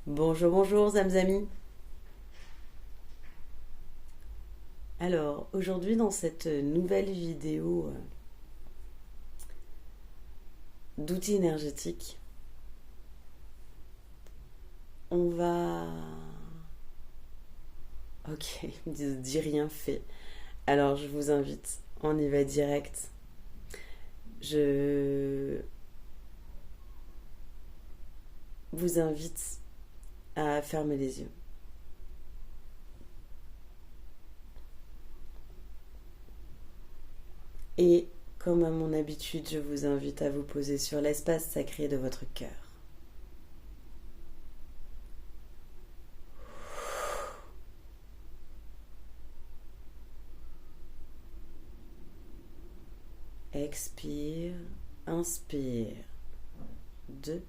Bonjour, bonjour, Zamzami. Alors, aujourd'hui, dans cette nouvelle vidéo d'outils énergétiques, on va... Ok, dis rien fait. Alors, je vous invite, on y va direct. Je vous invite à fermer les yeux. Et, comme à mon habitude, je vous invite à vous poser sur l'espace sacré de votre cœur. Expire, inspire. 2,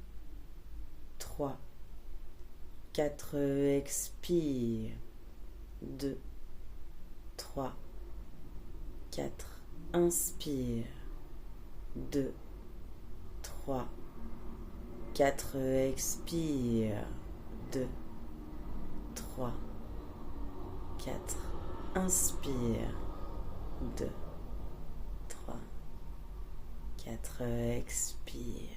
3, 4, expire. 2, 3, 4, inspire. 2, 3, 4, expire. 2, 3, 4, inspire. 2, 3, 4, expire.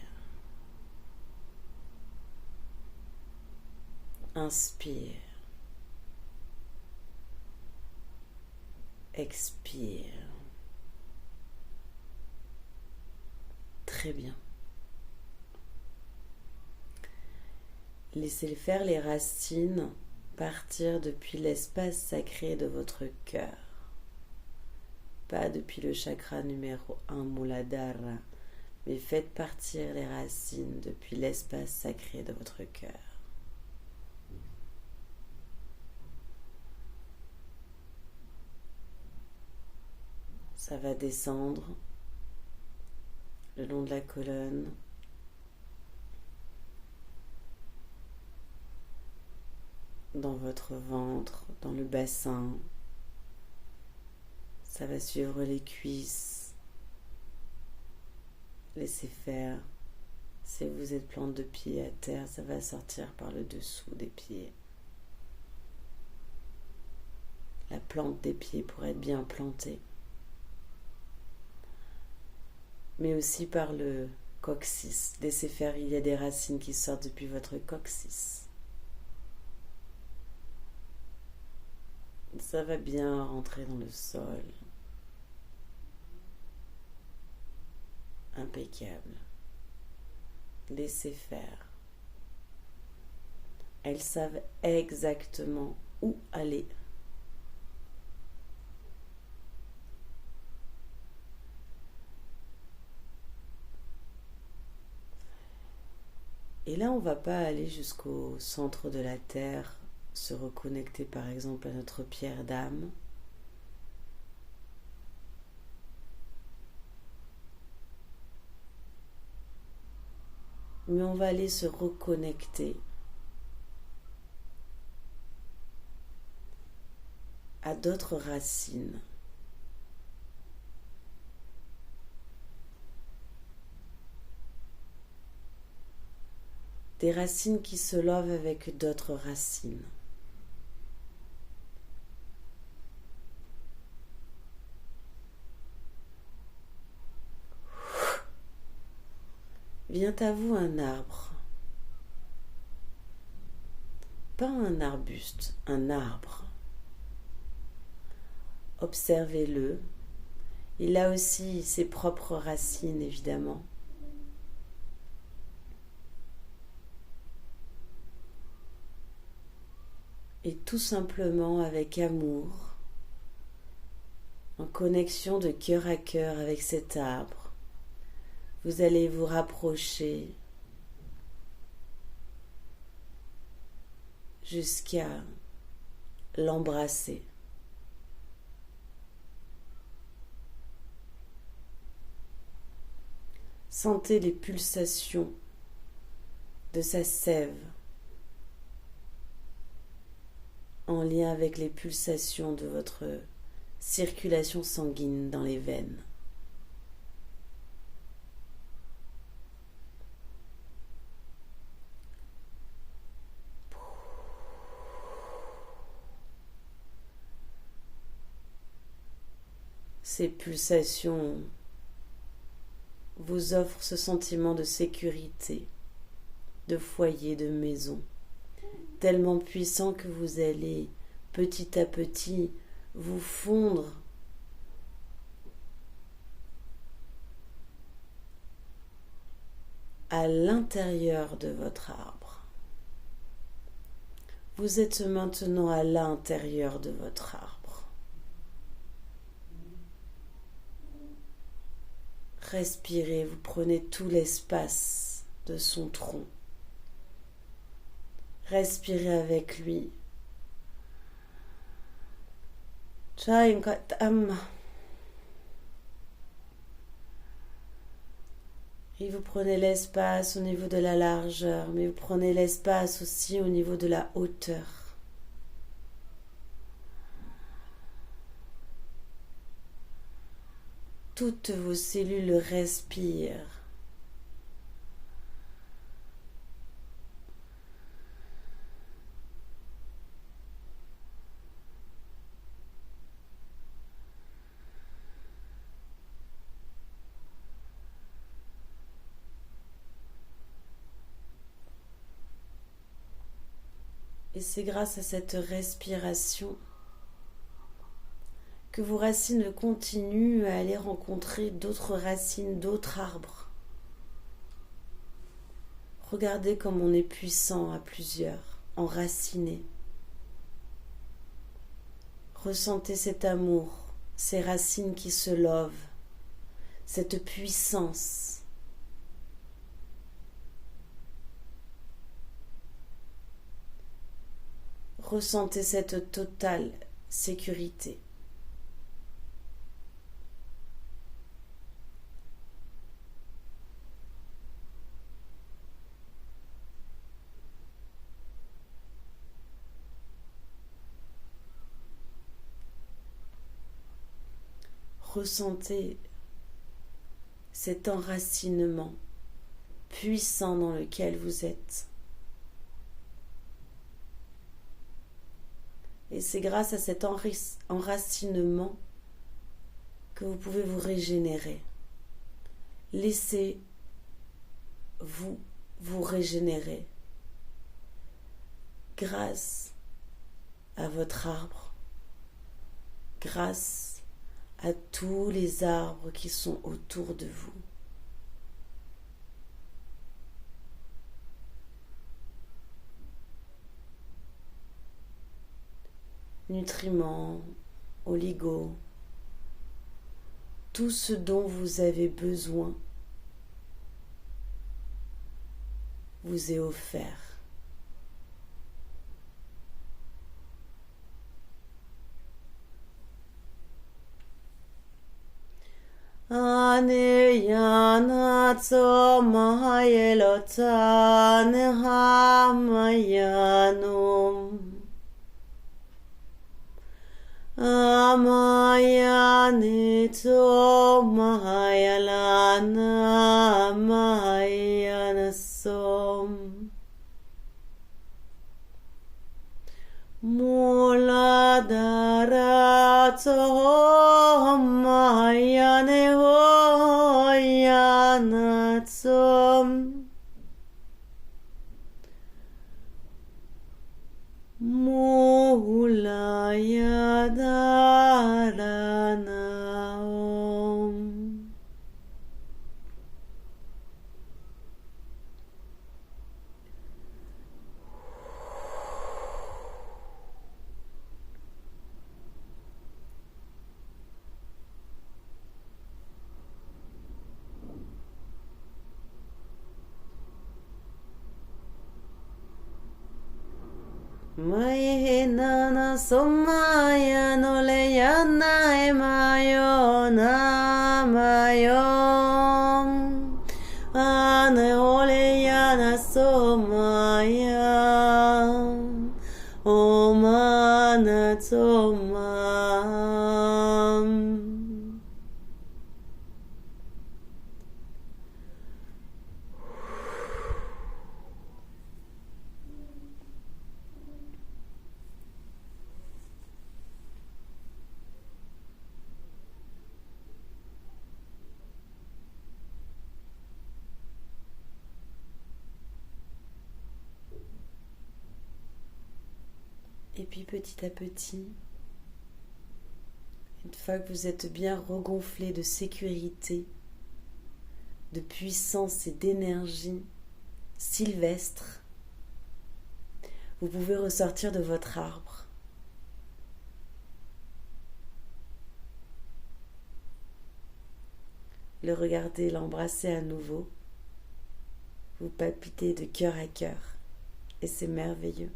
Inspire. Expire. Très bien. Laissez faire les racines partir depuis l'espace sacré de votre cœur. Pas depuis le chakra numéro 1, Muladhara, mais faites partir les racines depuis l'espace sacré de votre cœur. Ça va descendre le long de la colonne, dans votre ventre, dans le bassin. Ça va suivre les cuisses. Laissez faire. Si vous êtes plante de pied à terre, ça va sortir par le dessous des pieds. La plante des pieds pour être bien plantée. Mais aussi par le coccyx. Laissez faire, il y a des racines qui sortent depuis votre coccyx. Ça va bien rentrer dans le sol. Impeccable. Laissez faire. Elles savent exactement où aller. Et là, on ne va pas aller jusqu'au centre de la Terre, se reconnecter par exemple à notre pierre d'âme. Mais on va aller se reconnecter à d'autres racines. Des racines qui se lovent avec d'autres racines. Vient à vous un arbre. Pas un arbuste, un arbre. Observez-le. Il a aussi ses propres racines, évidemment. Et tout simplement avec amour, en connexion de cœur à cœur avec cet arbre, vous allez vous rapprocher jusqu'à l'embrasser. Sentez les pulsations de sa sève en lien avec les pulsations de votre circulation sanguine dans les veines. Ces pulsations vous offrent ce sentiment de sécurité, de foyer, de maison, tellement puissant que vous allez petit à petit vous fondre à l'intérieur de votre arbre. Vous êtes maintenant à l'intérieur de votre arbre. Respirez, vous prenez tout l'espace de son tronc. Respirez avec lui. Et vous prenez l'espace au niveau de la largeur, mais vous prenez l'espace aussi au niveau de la hauteur. Toutes vos cellules respirent. Et c'est grâce à cette respiration que vos racines continuent à aller rencontrer d'autres racines, d'autres arbres. Regardez comme on est puissant à plusieurs, enraciné. Ressentez cet amour, ces racines qui se lovent, cette puissance. Ressentez cette totale sécurité. Ressentez cet enracinement puissant dans lequel vous êtes. Et c'est grâce à cet enracinement que vous pouvez vous régénérer. Laissez-vous vous régénérer grâce à votre arbre, grâce à tous les arbres qui sont autour de vous. Nutriments, oligos, tout ce dont vous avez besoin vous est offert. Aneyanatso mahayelotan hamayanum Amayanito mahayalana mahayanasom Muladarato mahayane hoyanatsom Mulayadaranam. Mayenana somaya no leyana emayo namayom aneoleyana somaya omana tomam. Et puis petit à petit, une fois que vous êtes bien regonflé de sécurité, de puissance et d'énergie sylvestre, vous pouvez ressortir de votre arbre. Le regarder, l'embrasser à nouveau. Vous palpitez de cœur à cœur et c'est merveilleux.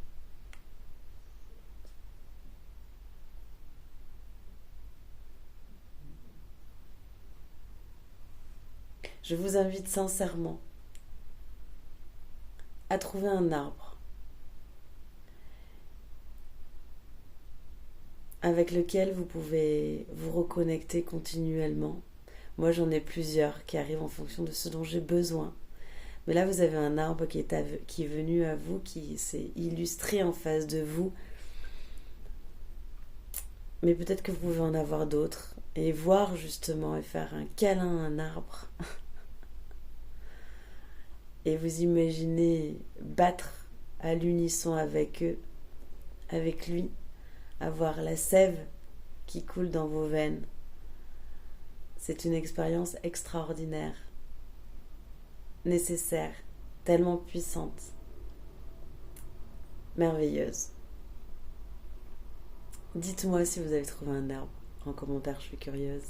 Je vous invite sincèrement à trouver un arbre avec lequel vous pouvez vous reconnecter continuellement. Moi, j'en ai plusieurs qui arrivent en fonction de ce dont j'ai besoin. Mais là, vous avez un arbre qui est venu à vous, qui s'est illustré en face de vous. Mais peut-être que vous pouvez en avoir d'autres et voir justement et faire un câlin à un arbre. Et vous imaginez battre à l'unisson avec eux, avec lui, avoir la sève qui coule dans vos veines. C'est une expérience extraordinaire, nécessaire, tellement puissante, merveilleuse. Dites-moi si vous avez trouvé un arbre en commentaire, je suis curieuse.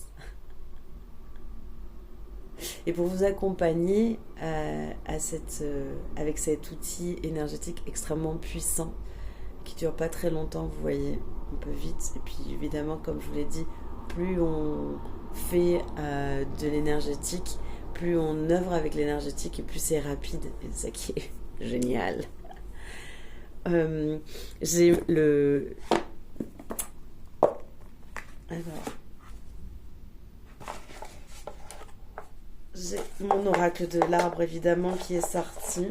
Et pour vous accompagner avec cet outil énergétique extrêmement puissant, qui ne dure pas très longtemps, vous voyez, on peut vite. Et puis évidemment, comme je vous l'ai dit, plus on fait de l'énergétique, plus on œuvre avec l'énergétique et plus c'est rapide. Et c'est ça qui est génial. J'ai le... Alors... J'ai mon oracle de l'arbre, évidemment, qui est sorti.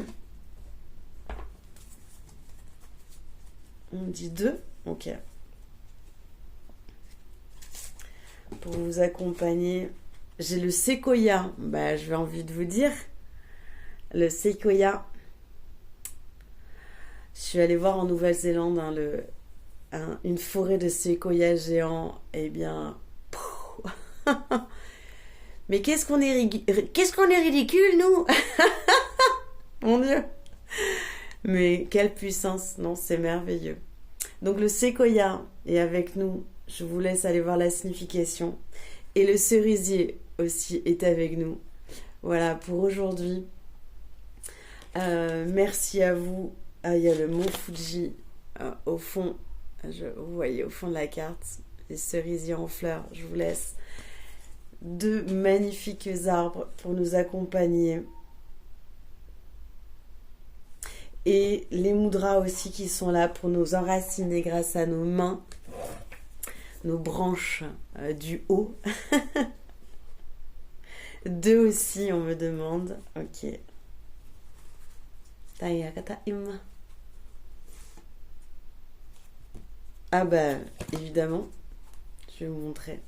On dit 2. Ok. Pour vous accompagner, j'ai le séquoia. J'ai envie de vous dire. Le séquoia. Je suis allée voir en Nouvelle-Zélande une forêt de séquoias géants. Eh bien... Mais qu'est-ce qu'on est ridicule, nous. Mon Dieu. Mais quelle puissance. Non, c'est merveilleux. Donc le séquoia est avec nous. Je vous laisse aller voir la signification. Et le cerisier aussi est avec nous. Voilà pour aujourd'hui. Merci à vous. Il y a le mont Fuji au fond. Vous voyez au fond de la carte. Les cerisiers en fleurs. Je vous laisse. 2 magnifiques arbres pour nous accompagner. Et les mudras aussi qui sont là pour nous enraciner grâce à nos mains, nos branches du haut. 2 aussi, on me demande. Ok. Ah évidemment, je vais vous montrer.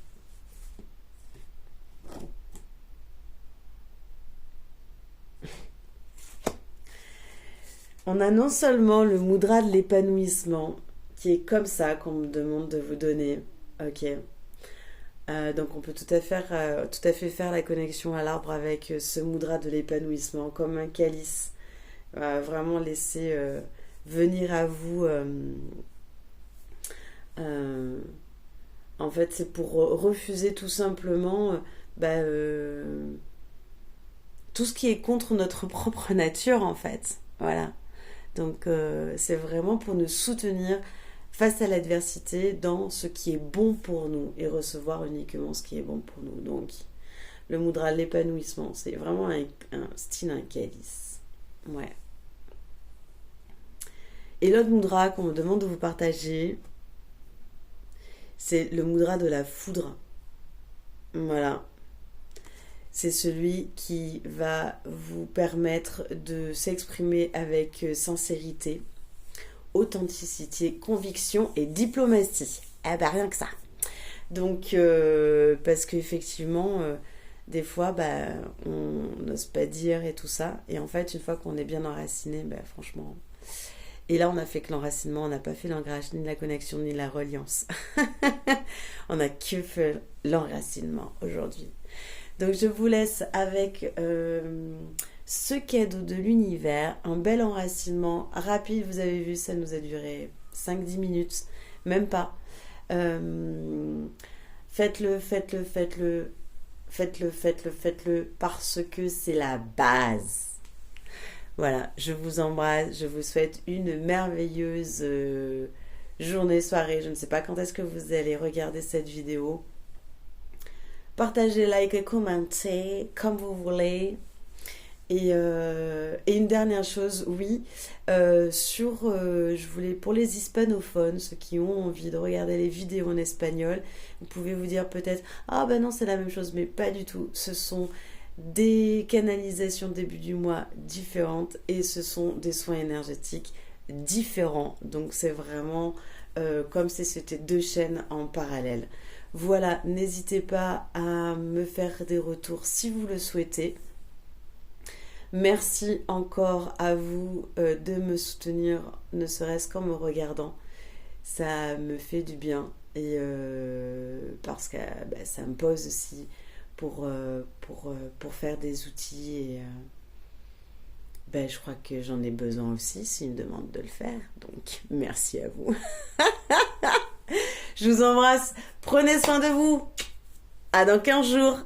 On a non seulement le mudra de l'épanouissement, qui est comme ça qu'on me demande de vous donner. Ok. Donc on peut tout à fait faire la connexion à l'arbre avec ce mudra de l'épanouissement, comme un calice. Vraiment laisser venir à vous. En fait, c'est pour refuser tout simplement tout ce qui est contre notre propre nature, en fait. Voilà. Donc c'est vraiment pour nous soutenir face à l'adversité dans ce qui est bon pour nous et recevoir uniquement ce qui est bon pour nous. Donc le mudra de l'épanouissement, c'est vraiment un style, un calice. Ouais. Et l'autre mudra qu'on me demande de vous partager, c'est le mudra de la foudre. Voilà. C'est celui qui va vous permettre de s'exprimer avec sincérité, authenticité, conviction et diplomatie. Rien que ça. Donc, parce qu'effectivement, des fois, on n'ose pas dire et tout ça. Et en fait, une fois qu'on est bien enraciné, franchement, Et là, on a fait que l'enracinement, on n'a pas fait l'ancrage, ni la connexion, ni la reliance. On a que fait l'enracinement aujourd'hui. Donc, je vous laisse avec ce cadeau de l'univers, un bel enracinement rapide. Vous avez vu, ça nous a duré 5-10 minutes, même pas. Faites-le, faites-le, faites-le, faites-le, faites-le, faites-le, parce que c'est la base. Voilà, je vous embrasse, je vous souhaite une merveilleuse journée, soirée. Je ne sais pas quand est-ce que vous allez regarder cette vidéo. Partagez, likez, commentez, comme vous voulez. Et une dernière chose, oui, je voulais, pour les hispanophones, ceux qui ont envie de regarder les vidéos en espagnol, vous pouvez vous dire peut-être, ah ben non, c'est la même chose, mais pas du tout. Ce sont des canalisations début du mois différentes et ce sont des soins énergétiques différents. Donc c'est vraiment comme si c'était deux chaînes en parallèle. Voilà, n'hésitez pas à me faire des retours si vous le souhaitez. Merci encore à vous de me soutenir, ne serait-ce qu'en me regardant. Ça me fait du bien et parce que ça me pose aussi pour faire des outils et je crois que j'en ai besoin aussi s'ils me demandent de le faire. Donc merci à vous. Je vous embrasse, prenez soin de vous. À dans 15 jours.